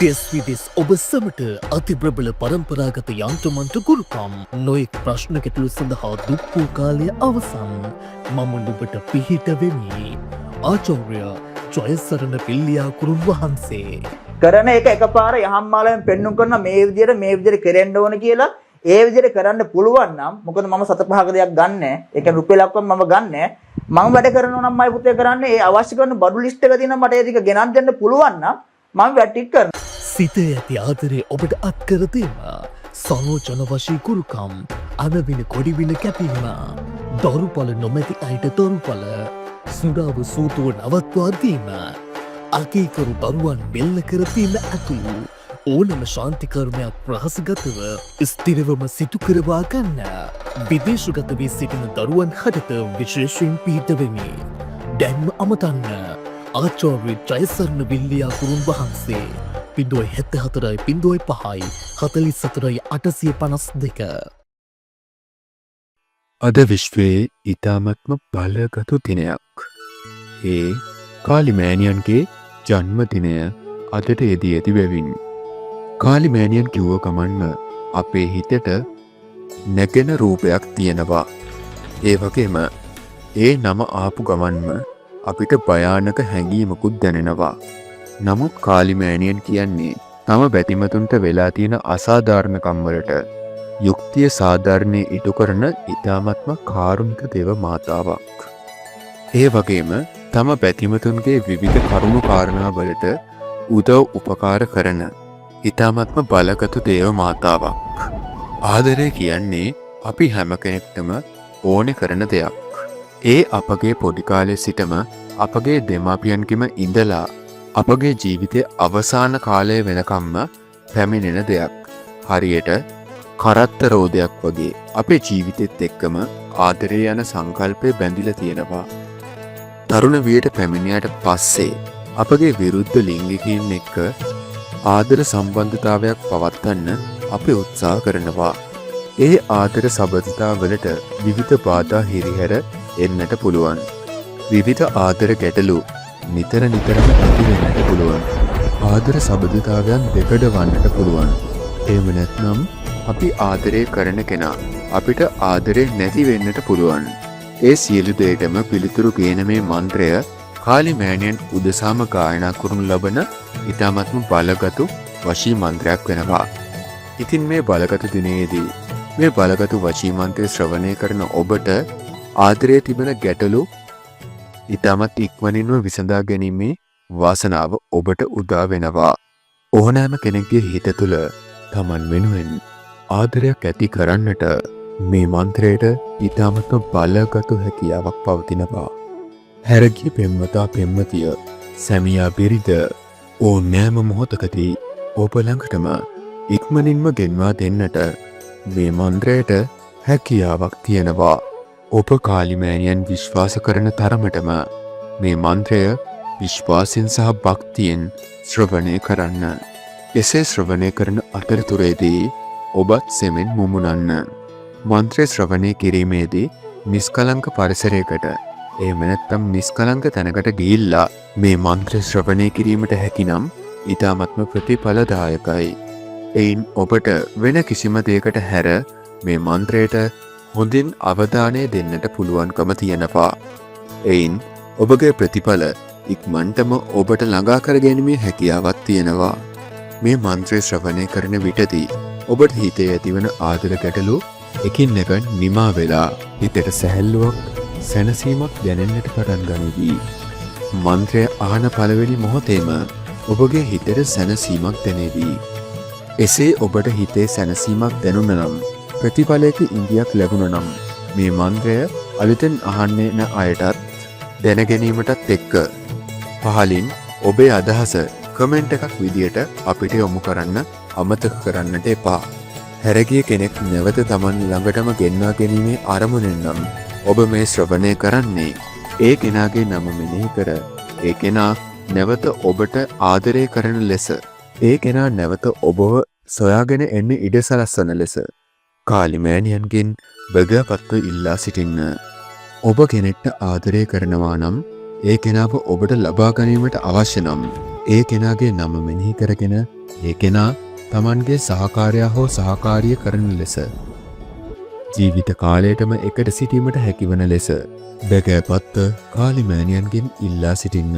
දෙස් විදෙස් ඔබ සමට අති ප්‍රබල පරම්පරාගත යන්ත්‍රමන්ත්‍ර ගුරුකම් නොයෙක් ප්‍රශ්න ගැටලු සඳහා දුක් වූ කාලය අවසන්. මම නුඹට පිහිට වෙමි. ආචාර්ය ජයසරණ පිල්ලියාකුරුන් වහන්සේ. කරන එක එකපාර යහම්මාලෙන් පෙන්නුම් කරන මේ විදිහට කෙරෙන්න ඕන කියලා ඒ විදිහට කරන්න පුළුවන් නම් මොකද මම සත පහක දෙයක් ගන්න. ඒක රුපියලක්වත් මම ගන්න. මම වැඩ කරනවා නම් මයි පුතේ කරන්නේ ඒ අවශ්‍ය කරන බඩු ලිස්ට් එක තියෙනවා මට ඒ ටික ගෙනත් දෙන්න පුළුවන් නම් මම වැඩ ටික කරනවා. සිතේ ඇති ආදරේ ඔබට අත්කර දීම. සනෝජන වශී ගුරුකම් අනවින කොඩිවින කැපීම. දරුපල නොමැති අයට දරුපල සුඩාව සූතුව නවත්වා දීම. අකීකරු දරුවන් බෙල්ල කරදීම ඇතුළු ඕනම ශාන්තිකර්මයක් ප්‍රහසගතව ස්තිරවම සිදු කරවා ගන්න. විදේශගත වී සිටින දරුවන් හදත විශේෂයෙන් පිහිටවෙමි. දැන්ම අමතන්න. ආචාර්ය ජයසරණ විල්ලියාකුරුන් වහන්සේ 074.5 අද විශ්වයේ ඉතාමත්ම බලගතු දිනයක්. ඒ කාලිමෑණියන්ගේ ජන්මදිනය අදට යෙදී ඇති බැවින්. කාලිමෑණියන් කිව්ව ගමන්ම අපේ හිතට නැගෙන රූපයක් තියෙනවා. ඒ වගේම ඒ නම ආපු ගමන්ම අපිට භයානක හැඟීමකුත් දැනෙනවා. නමුත් කාලිමෑණියන් කියන්නේ තම බැතිමතුන්ට වෙලා තියෙන අසාධාරණකම් වලට යුක්තිය සාධාරණේ ඉටු කරන ඉතාමත්ම කාරුණික දේව මාතාවක්. ඒ වගේම තම බැතිමතුන්ගේ විවිධ කරුණු කාරණා වලට උදව් උපකාර කරන ඉතාමත්ම බලගතු දේව මාතාවක්. ආදරය කියන්නේ අපි හැම කෙනෙක්ටම ඕනෙ කරන දෙයක්. ඒ අපගේ පොඩි කාලේ සිටම අපගේ දෙමාපියන්ගෙම ඉඳලා අපගේ ජීවිතයේ අවසාන කාලය වෙනකම්ම පැමිණෙන දෙයක්. හරියට කරත්ත රෝදයක් වගේ අපේ ජීවිතෙත් එක්කම ආදරය යන සංකල්පය බැඳිලා තියෙනවා. තරුණ වියට පැමිණියට පස්සේ අපගේ විරුද්ධ ලිංගිකයින් එක්ක ආදර සම්බන්ධතාවයක් පවත්වන්න අපි උත්සාහ කරනවා. ඒ ආදර සබඳතාවලට විවිධ බාධා හිරිහැර එන්නට පුළුවන්. විවිධ ආදර ගැටලු නිතර නිතරම ඇති වෙන්නට පුළුවන්. ආදර සබඳතාවයන් දෙකඩ වන්නට පුළුවන්. එහෙම නැත්නම් අපි ආදරය කරන කෙනා අපිට ආදරේ නැති වෙන්නට පුළුවන්. ඒ සියලු දෙයටම පිළිතුරු කියන මේ මන්ත්‍රය කාලිමෑණියන් උදෙසාම ගායනා කරනු ලබන ඉතාමත්ම බලගතු වශී මන්ත්‍රයක් වෙනවා. ඉතින් මේ බලගතු දිනේදී මේ බලගතු වශී මන්ත්‍රය ශ්‍රවණය කරන ඔබට ආදරයේ තිබෙන ගැටලු ඉතාමත් ඉක්මනින්ම විසඳා ගැනීමේ වාසනාව ඔබට උදා වෙනවා. ඕනෑම කෙනෙක්ගේ හිත තුළ තමන් වෙනුවෙන් ආදරයක් ඇති කරන්නට මේ මන්ත්‍රයට ඉතාමත්ම බලගතු හැකියාවක් පවතිනවා. හැරගිය පෙම්වතා පෙම්වතිය සැමියා බිරිඳ ඕනෑම මොහොතකදී ඔබ ළඟටම ඉක්මනින්ම ගෙන්වා දෙන්නට මේ මන්ත්‍රයට හැකියාවක් තියෙනවා. ඔබ කාලිමෑණියන් විශ්වාස කරන තරමටම මේ මන්ත්‍රය විශ්වාසයෙන් සහ භක්තියෙන් ශ්‍රවණය කරන්න. එසේ ශ්‍රවණය කරන අතරතුරේදී ඔබත් සෙමෙන් මුමුණන්න. මන්ත්‍රය ශ්‍රවණය කිරීමේදී නිස්කලංක පරිසරයකට එහෙම නැත්නම් නිස්කලංක තැනකට ගිහිල්ලා මේ මන්ත්‍රය ශ්‍රවණය කිරීමට හැකිනම් ඊටාත්ම ප්‍රතිඵලදායකයි. එයින් ඔබට වෙන කිසිම දෙයකට හැර මේ මන්ත්‍රයට හොඳින් අවධානය දෙන්නට පුළුවන්කම තියෙනවා. එයින් ඔබගේ ප්‍රතිඵල ඉක්මනටම ඔබට ළඟා කර ගැනීමේ හැකියාවක් තියෙනවා. මේ මන්ත්‍රය ශ්‍රවණය කරන විටදී ඔබට හිතේ ඇතිවන ආදර ගැටලු එකින් එක නිමා වෙලා හිතට සැහැල්ලුවක් සැනසීමක් දැනෙන්නට පටන් ගනිවි. මන්ත්‍රය අහන පළවෙනි මොහොතේම ඔබගේ හිතට සැනසීමක් දැනෙවි. එසේ ඔබට හිතේ සැනසීමක් දැනුණ නම් ප්‍රතිඵලයක ඉන්දියක් ලැබුණ නම් මේ මන්ත්‍රය අලුතෙන් අහන්නේ න අයටත් දැනගැනීමටත් එක්ක පහලින් ඔබේ අදහස කමෙන්ට් එකක් විදියට අපිට යොමු කරන්න අමතක කරන්නට එපා. හැරගිය කෙනෙක් නැවත තමන් ළඟටම ගෙන්වා ගැනීමේ අරමුණෙන් නම් ඔබ මේ ශ්‍රවණය කරන්නේ ඒ කෙනාගේ නම මෙනෙහි කර ඒ කෙනා නැවත ඔබට ආදරය කරන ලෙස ඒ කෙනා නැවත ඔබව සොයාගෙන එන්න ඉඩ සලස්වන ලෙස කාලිමෑණියන්ගෙන් බගපත්ව ඉල්ලා සිටින්න. ඔබ කෙනෙක්ට ආදරය කරනවා නම් ඒ කෙනාව ඔබට ලබා ගැනීමට අවශ්‍ය නම් ඒ කෙනාගේ නම මෙනෙහි කරගෙන ඒ කෙනා Tamanගේ සහකාරයා හෝ සහකාරිය කරන ලෙස ජීවිත කාලයටම එකට සිටීමට හැකිවන ලෙස බැගෑපත්ත කාලිමෑණියන්ගෙන් ඉල්ලා සිටින්න.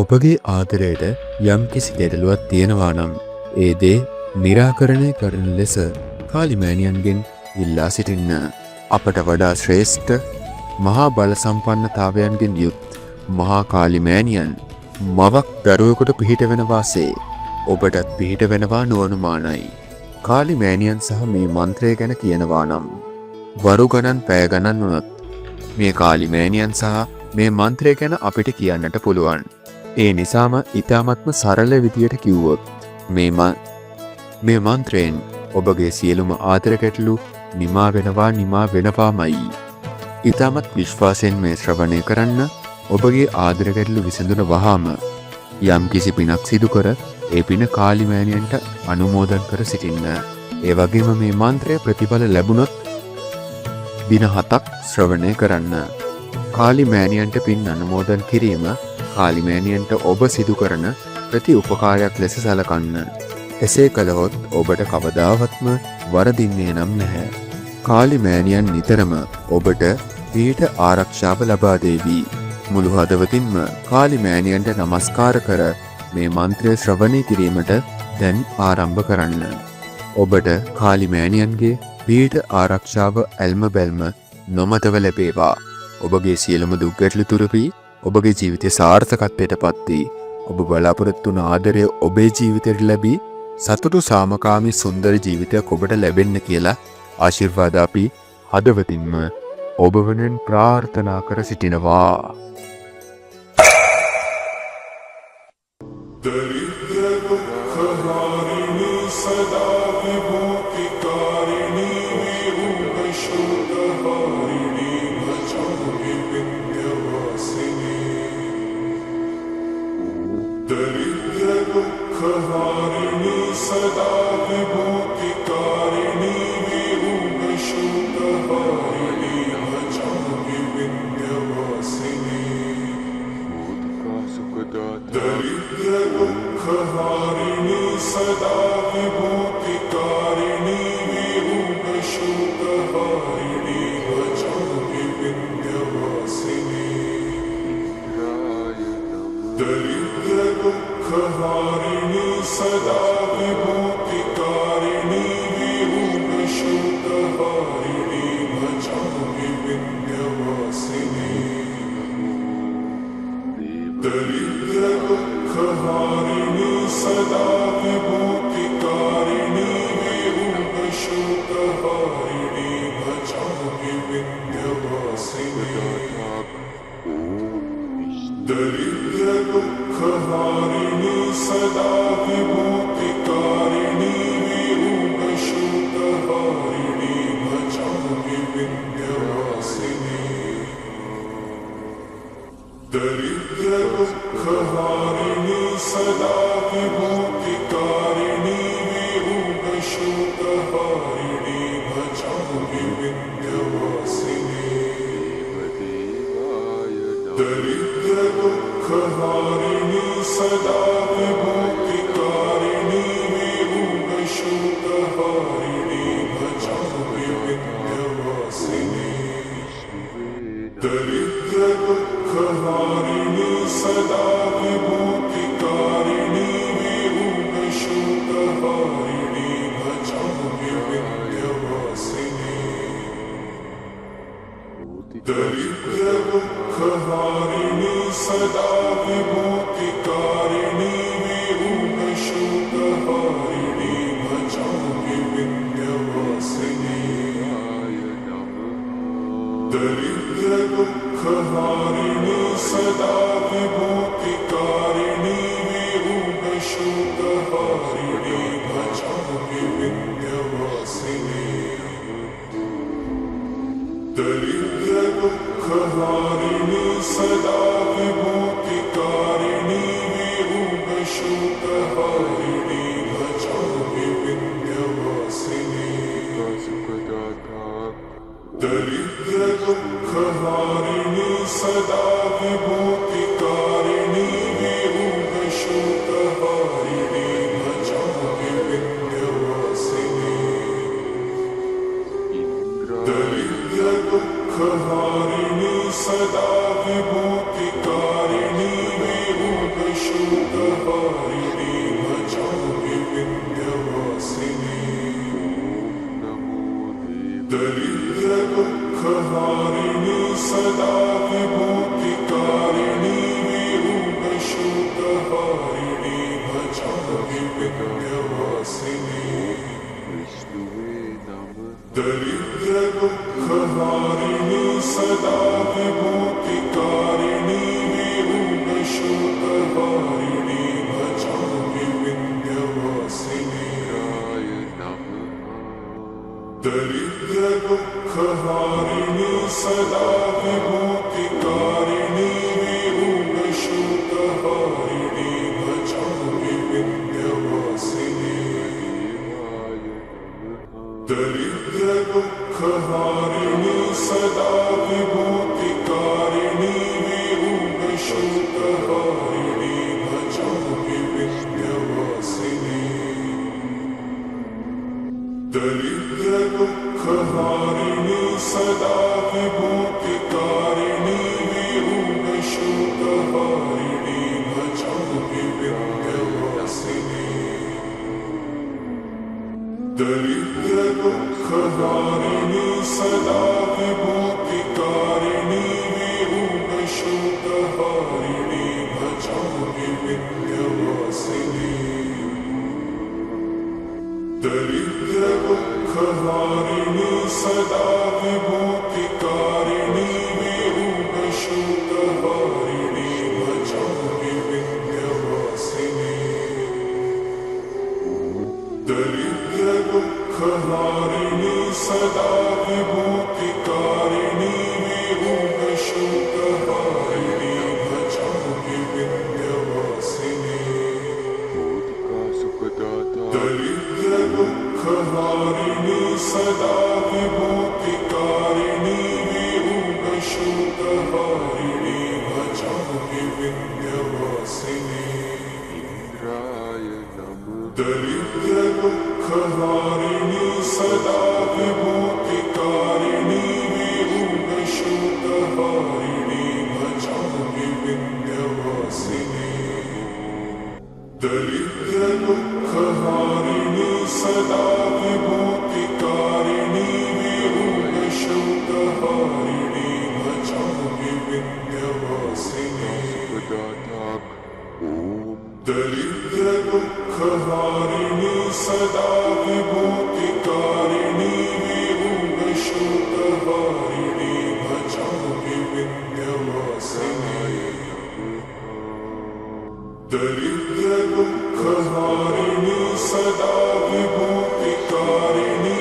ඔබගේ ආදරයට යම් කිසි ගැටලුවක් තියෙනවා නම් ඒ දේ निराකරණය කරන ලෙස කාලිමෑණියන්ගෙන් ඉල්ලා සිටින්න. අපට වඩා ශ්‍රේෂ්ඨ මහා බල සම්පන්නතාවයන්ගෙන් යුත් මහා කාලිමෑණියන් මවක් දරුවෙකුට පිහිට වෙන වාසේ ඔබටත් පිහිට වෙනවා නොඅනුමානයි. කාලිමෑණියන් සහ මේ මන්ත්‍රය ගැන කියනවා නම් වරු ගණන් පැය ගණන් වුණත් මේ කාලිමෑණියන් සහ මේ මන්ත්‍රය ගැන අපිට කියන්නට පුළුවන්. ඒ නිසාම ඊ타මත්ම සරල විදියට කිව්වොත් මේ මන්ත්‍රයෙන් ඔබගේ සියලුම ආදර ගැටලු නිමා වෙනවාමයි. ඊ타මත් විශ්වාසයෙන් මේ ශ්‍රවණය කරන්න. ඔබගේ ආදර ගැටලු විසඳුන වහාම යම් කිසි පිනක් සිදු කර ඒ පින කාලිමෑණියන්ට අනුමෝදන් කර සිටින්න. ඒ වගේම මේ මන්ත්‍රය ප්‍රතිඵල ලැබුණොත් දින 7ක් ශ්‍රවණය කරන්න. කාලිමෑණියන්ට පින් අනුමෝදන් කිරීම කාලිමෑණියන්ට ඔබ සිදු කරන ප්‍රති උපකාරයක් ලෙස සැලකන්න. එසේ කළහොත් ඔබට කවදාවත්ම වරදින්නේ නම් නැහැ. කාලිමෑණියන් නිතරම ඔබට පිහිට ආරක්ෂාව ලබා දෙවි. මුළු හදවතින්ම කාලිමෑණියන්ට නමස්කාර කර මේ මන්ත්‍රය ශ්‍රවණය කිරීමට දැන් ආරම්භ කරන්න. ඔබට කාලිමෑණියන්ගේ පිහිට ආරක්ෂාව ඇල්ම බැල්ම නොමතව ලැබේවා. ඔබගේ සියලුම දුක් ගැටලු තුරු වී ඔබගේ ජීවිතය සාර්ථකත්වයට පත් වී ඔබ බලාපොරොත්තු වුණ ආදරය ඔබේ ජීවිතයට ලැබී සතුටු සාමකාමී සුන්දර ජීවිතයක් ඔබට ලැබෙන්න කියලා ආශිර්වාද අපි හදවතින්ම ඔබ වෙනුවෙන් ප්‍රාර්ථනා කර සිටිනවා. दरिद्रदुःखहारिणी सदा विभूतिकारिणी विरूपशोकहारिणी भजामि विन्ध्यवासिनी. दरिद्रदुःखहारिणी सदा विभूतिकारिणी विरूपशोकहारिणी भजामि विन्ध्यवासिनी. दरिद्रदुःखहारिणी सदा विभूतिकारिणी विरूपशोकहारिणी भजामि विन्ध्यवासिनी. दरिद्रदुःखहारिणी सदा विभूतिकारिणी विरूपशोकहारिणी भजामि विन्ध्यवासिनी. दरिद्रदुःखहारिणी सदा विभूतिकारिणी विरूपशोकहारिणी भजामि विन्ध्यवासिनी. दरिद्रदुःखहारिणी सदा विभूतिकारिणी विरूपशोकहारिणी भजामि विन्ध्यवासिनी. दरिद्रदुःखहारिणी सदा विभूतिकारिणी विरूपशोकहारिणी भजामि विन्ध्यवासिनी. दरिद्रदुःखहारिणी सदा विभूतिकारिणी विरूपशोकहारिणी भजामि विन्ध्यवासिनी. दरिद्रदुःखहारिणी सदा विभूतिकारिणी विरूपशोकहारिणी भजामि विन्ध्यवासिनी. दरिद्रदुःखहारिणी सदा विभूतिकारिणी विरूपशोकहारिणी भजामि विन्ध्यवासिनी. दरिद्रदुःखहारिणी सदा विभूतिकारिणी विरूपशोकहारिणी भजामि विन्ध्यवासिनी. दरिद्रदुःखहारिणी सदा विभूतिकारिणी विरूपशोकहारिणी भजामि विन्ध्यवासिनी. दरिद्रदुःखहारिणी सदा विभूतिकारिणी दुःखहारिणि सदा विभूतिकारिणि विरूपशोकहारिणि भजामि विन्ध्यवासिनि दरिद्रदुःखहारिणि सदा विभूतिकारिणि विरूपशोकहारिणि भजामि विन्ध्यवासिनि दरिद्रदुःखहारिणि सदा विभूतिकारिणि विरूपशोकहारिणि भजामि विन्ध्यवासिनि दरिद्रदुःखहारिणि सदा विभूतिकारिणि विरूपशोकहारिणि भजामि विन्ध्यवासिनि दरिद्रदुःखहारिणि सदा विभूतिकारिणि विरूपशोकहारिणि भजामि विन्ध्यवासिनि दरिद्रदुःखहारिणि सदा विभूतिकारिणि विरूपशोकहारिणि भजामि विन्ध्यवासिनि दरिद्रदुःखहारिणि सदा विभूतिकारिणि विरूपशोकहारिणि भजामि विन्ध्यवासिनि दरिद्रदुःखहारिणि सदा विभूतिकारिणि विरूपशोकहारिणि भजामि विन्ध्यवासिनि दरिद्रदुःखहारिणि सदा विभूतिकारिणि विरूपशोकहारिणि भजामि विन्ध्यवासिनि दरिद्रदुःखहारिणि सदा विभूतिकारिणि विरूपशोकहारिणि भजामि विन्ध्यवासिनि दरिद्रदुःखहारिणि सदा विभूतिकारिणि विरूपशोकहारिणि भजामि विन्ध्यवासिनि दरिद्रदुःखहारिणि सदा विभूतिकारिणि विरूपशोकहारिणि भजामि विन्ध्यवासिनि दरिद्रदुःखहारिणि सदा विभूतिकारिणि विरूपशोकहारिणि भजामि विन्ध्यवासिनि दरिद्रदुःखहारिणि सदा विभूतिकारिणि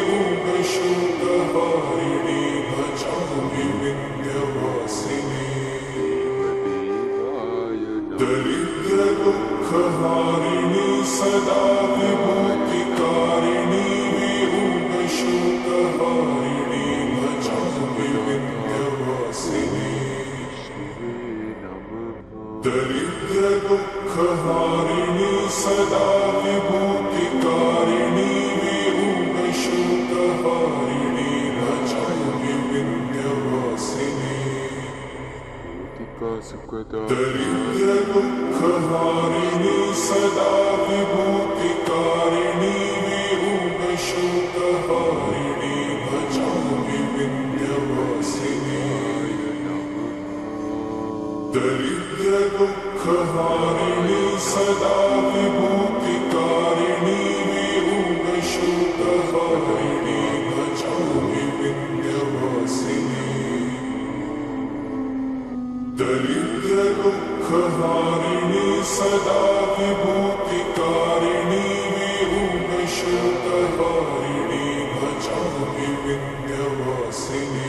विरूपशोकहारिणि भजामि विन्ध्यवासिनि दरिद्रदुःखहारिणि सदा विभूतिकारिणि विरूपशोकहारिणि भजामि विन्ध्यवासिनि दरिद्रदुःखहारिणि सदा विभूतिकारिणि विरूपशोकहारिणि भजामि विन्ध्यवासिनि दरिद्रदुःखहारिणि सदा विभूतिकारिणि विरूपशोकहारिणि भजामि विन्ध्यवासिनि दरिद्रदुःखहारिणि सदा विभूतिकारिणि विरूपशोकहारिणि भजामि विन्ध्यवासिनि दरिद्रदुःखहारिणि सदा विभूतिकारिणि विरूपशोकहारिणि भजामि विन्ध्यवासिनि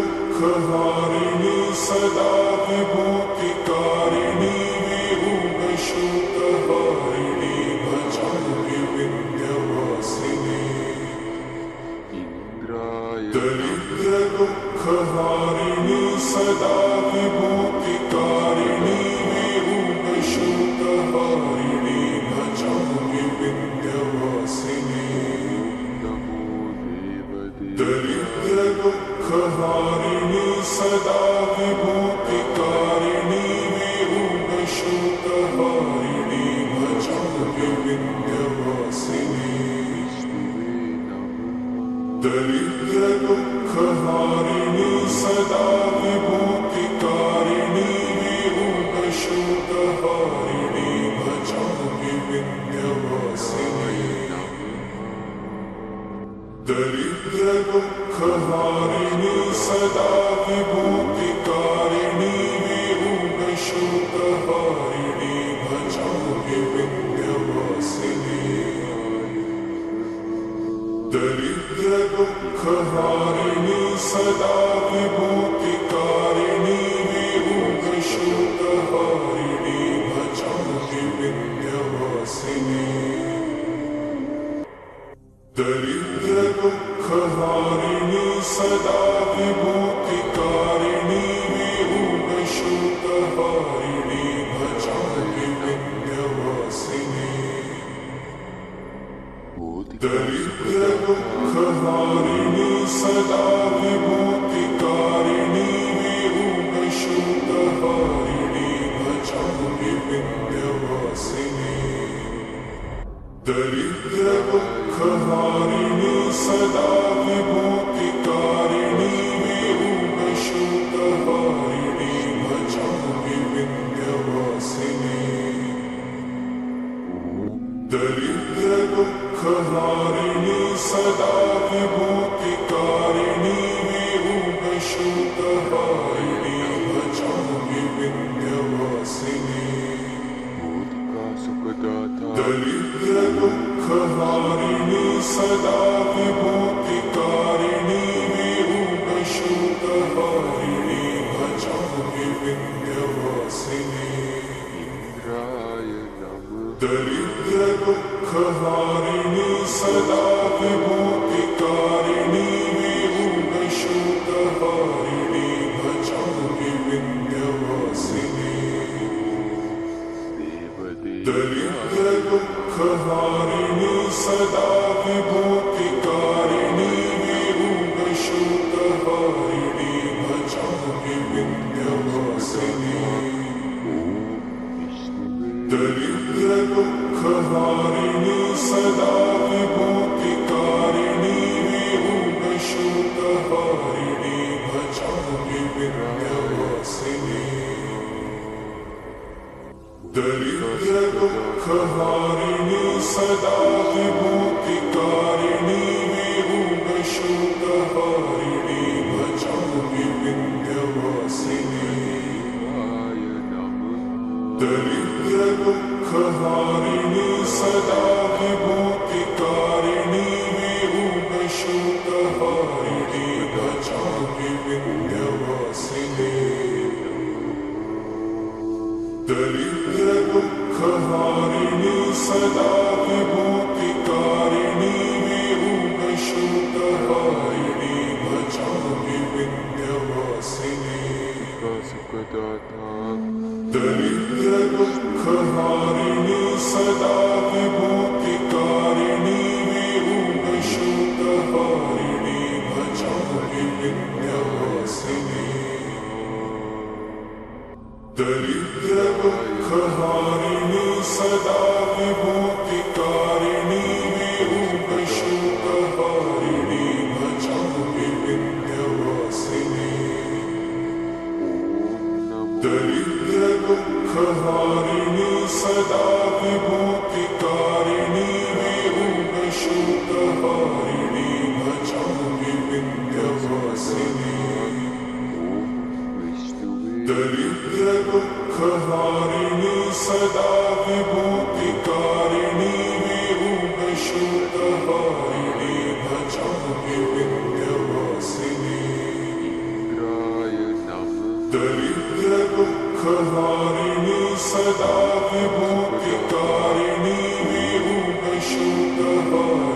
दरिद्रदुःखहारिणि सदा विभूतिकारिणि विरूपशोकहारिणि भजामि विन्ध्यवासिनि दरिद्रदुःखहारिणि सदा विभूतिकारिणि विरूपशोकहारिणि भजामि विन्ध्यवासिनि दरिद्रदुःखहारिणि सदा विभूतिकारिणि विरूढशोकहारिणि भजामि विन्ध्यवासिनि दरिद्रदुःखहारिणि सदा विभूतिकारिणि विरूढशोकहारिणि भजामि विन्ध्यवासिनि दरिद्रदुःखहारिणि सदा विभूतिकारिणि विरूढशोकहारिणि भजामि विन्ध्यवासिनि दरिद्रदुःखहारिणि सदा विभूतिकारिणि विरूढशोकहारिणि भजामि विन्ध्यवासिनि दरिद्रदुःखहारिणि सदा विभूतिकारिणि विरूढशोकहारिणि भजामि विन्ध्यवासिनि दरिद्रदुःखहारिणि सदा विभूतिकारिणि विरूढशोकहारिणि भजामि विन्ध्यवासिनि दरिद्रदुःखहारिणि सदा विभूतिकारिणि विरूढशोकहारिणि भजामि विन्ध्यवासिनि दरिद्रदुःखहारिणि सदा विभूतिकारिणि विरूढशोकहारिणि भजामि विन्ध्यवासिनि दरिद्रदुःखहारिणि सदा विभूतिकारिणि विरूढशोकहारिणि भजामि विन्ध्यवासिनि दरिद्रदुःखहारिणि सदा विभूतिकारिणि विरूढशोकहारिणि भजामि विन्ध्यवासिनि दरिद्रदुःखहारिणि सदा विभूतिकारिणि विरूढशोकहारिणि भजामि विन्ध्यवासिनि दरिद्रदुःखहारिणि सदा विभूतिकारिणि विरूढशोकहारिणि भजामि विन्ध्यवासिनि दरिद्रदुःखहारिणि सदा विभूतिकारिणि विरूढशोकहारिणि भजामि विन्ध्यवासिनि दरिद्रदुःखहारिणि सदा विभूतिकारिणि विरूढशोकहारिणि भजामि विन्ध्यवासिनि दरिद्रदुःखहारिणि सदा विभूतिकारिणि विरूढशोकहारिणि भजामि विन्ध्यवासिनि दरिद्रदुःखहारिणि सदा विभूतिकारिणि विरूढशोकहारिणि भजामि विन्ध्यवासिनि दरिद्रदुःखहारिणि सदा विभूतिकारिणि विरूढशोकहारिणि भजामि विन्ध्यवासिनि दरिद्रदुःखहारिणि सदा विभूतिकारिणि विरूढशोकहारिणि भजामि विन्ध्यवासिनि दरिद्रदुःखहारिणि सदा विभूतिकारिणि विरूढशोकहारिणि